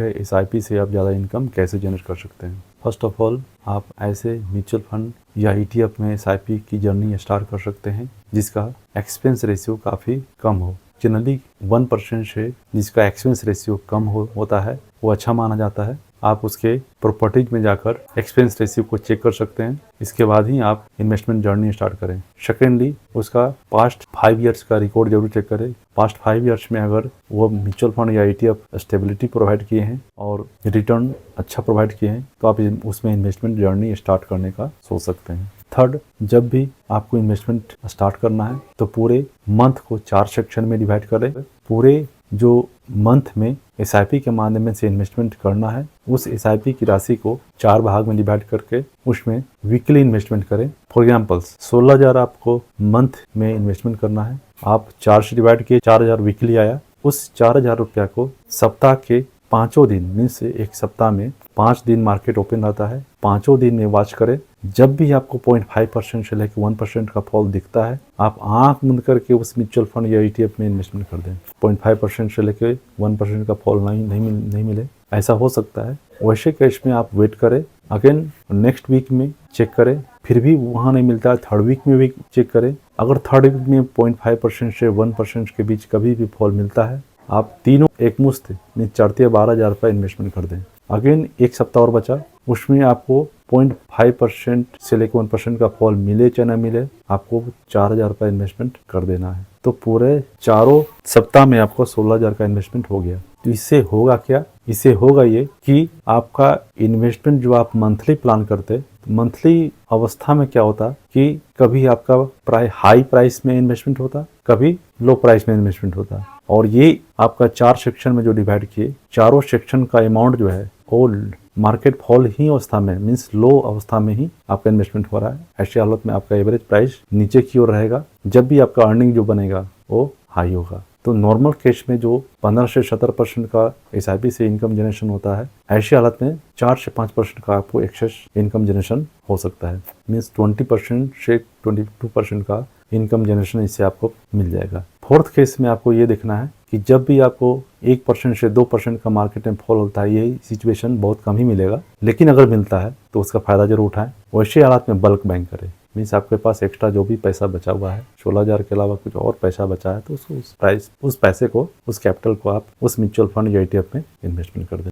SIP से आप ज़्यादा इनकम कैसे जनरेट कर सकते हैं। फर्स्ट ऑफ ऑल आप ऐसे म्यूचुअल फंड या ईटीएफ में एसआईपी की जर्नी स्टार्ट कर सकते हैं जिसका एक्सपेंस रेशियो काफ़ी कम हो। जनरली 1% से जिसका एक्सपेंस रेशियो कम होता है वो अच्छा माना जाता है। आप उसके प्रॉपर्टीज में जाकर एक्सपेंस रेशियो को चेक कर सकते हैं, इसके बाद ही आप इन्वेस्टमेंट जर्नी स्टार्ट करें। सेकेंडली उसका पास्ट 5 ईयर्स का रिकॉर्ड जरूर चेक करें। पास्ट 5 ईयर्स में अगर वो म्यूचुअल फंड या ईटीएफ स्टेबिलिटी प्रोवाइड किए हैं और रिटर्न अच्छा प्रोवाइड किए हैं तो आप उसमें इन्वेस्टमेंट जर्नी स्टार्ट करने का सोच सकते हैं। थर्ड, जब भी आपको इन्वेस्टमेंट स्टार्ट करना है तो पूरे मंथ को 4 सेक्शन में डिवाइड करें। पूरे जो मंथ में एसआईपी के माध्यम से इन्वेस्टमेंट करना है उस एसआईपी की राशि को 4 भाग में डिवाइड करके उसमें वीकली इन्वेस्टमेंट करें। फॉर एग्जांपल 16,000 आपको मंथ में इन्वेस्टमेंट करना है, आप 4 से डिवाइड किए, 4,000 वीकली आया। उस 4,000 रुपया को सप्ताह के 5 दिन मीन्स एक सप्ताह में 5 दिन मार्केट ओपन रहता है, 5 दिन में वॉच करें। जब भी आपको 0.5% से लेकर 1% का फॉल दिखता है आप आंख बंद करके उस म्यूचुअल फंड या ईटीएफ में इन्वेस्टमेंट कर दें। 0.5% से लेकर 1% का फॉल नहीं मिले, ऐसा हो सकता है। वैसे केस में आप वेट करें, अगेन नेक्स्ट वीक में चेक करें, फिर भी वहाँ नहीं मिलता है 3rd वीक में भी चेक करें। अगर 3rd वीक में 0.5% से 1% के बीच कभी भी फॉल मिलता है आप तीनों एक मुश्त में 12,000 रुपये इन्वेस्टमेंट कर दें। अगेन एक सप्ताह और बचा, उसमें आपको 0.5% से लेकर 1% का फॉल मिले चाहे ना मिले आपको 4,000 रुपये इन्वेस्टमेंट कर देना है। तो पूरे चारों सप्ताह में आपको 16,000 का इन्वेस्टमेंट हो गया। तो इससे होगा क्या? इससे होगा ये कि आपका इन्वेस्टमेंट जो आप मंथली प्लान करते, मंथली अवस्था में क्या होता कि कभी आपका हाई प्राइस में इन्वेस्टमेंट होता, कभी लो प्राइस में इन्वेस्टमेंट होता। और ये आपका 4 सेक्शन में जो डिवाइड किए, चारों सेक्शन का अमाउंट जो है वो मार्केट फॉल ही अवस्था में मीन्स लो अवस्था में ही आपका इन्वेस्टमेंट हो रहा है। ऐसी हालत में आपका एवरेज प्राइस नीचे की ओर रहेगा, जब भी आपका अर्निंग जो बनेगा वो हाई होगा। तो नॉर्मल केस में जो 15 से 17% का एसआईपी से इनकम जनरेशन होता है, ऐसी हालत में 4 से 5% का आपको एक्सेस इनकम जनरेशन हो सकता है। मीन्स 20% से 22% का इनकम जनरेशन इससे आपको मिल जाएगा। 4th केस में आपको ये देखना है कि जब भी आपको 1% से 2% का मार्केट में फॉल होता है, यही सिचुएशन बहुत कम ही मिलेगा, लेकिन अगर मिलता है तो उसका फायदा जरूर उठाएं। वैसे हालात में बल्क बाइंग करें, मीन्स आपके पास एक्स्ट्रा जो भी पैसा बचा हुआ है, 16,000 के अलावा कुछ और पैसा बचा है तो उस पैसे को, उस कैपिटल को आप उस म्यूचुअल फंड या ईटीएफ में इन्वेस्टमेंट कर दें।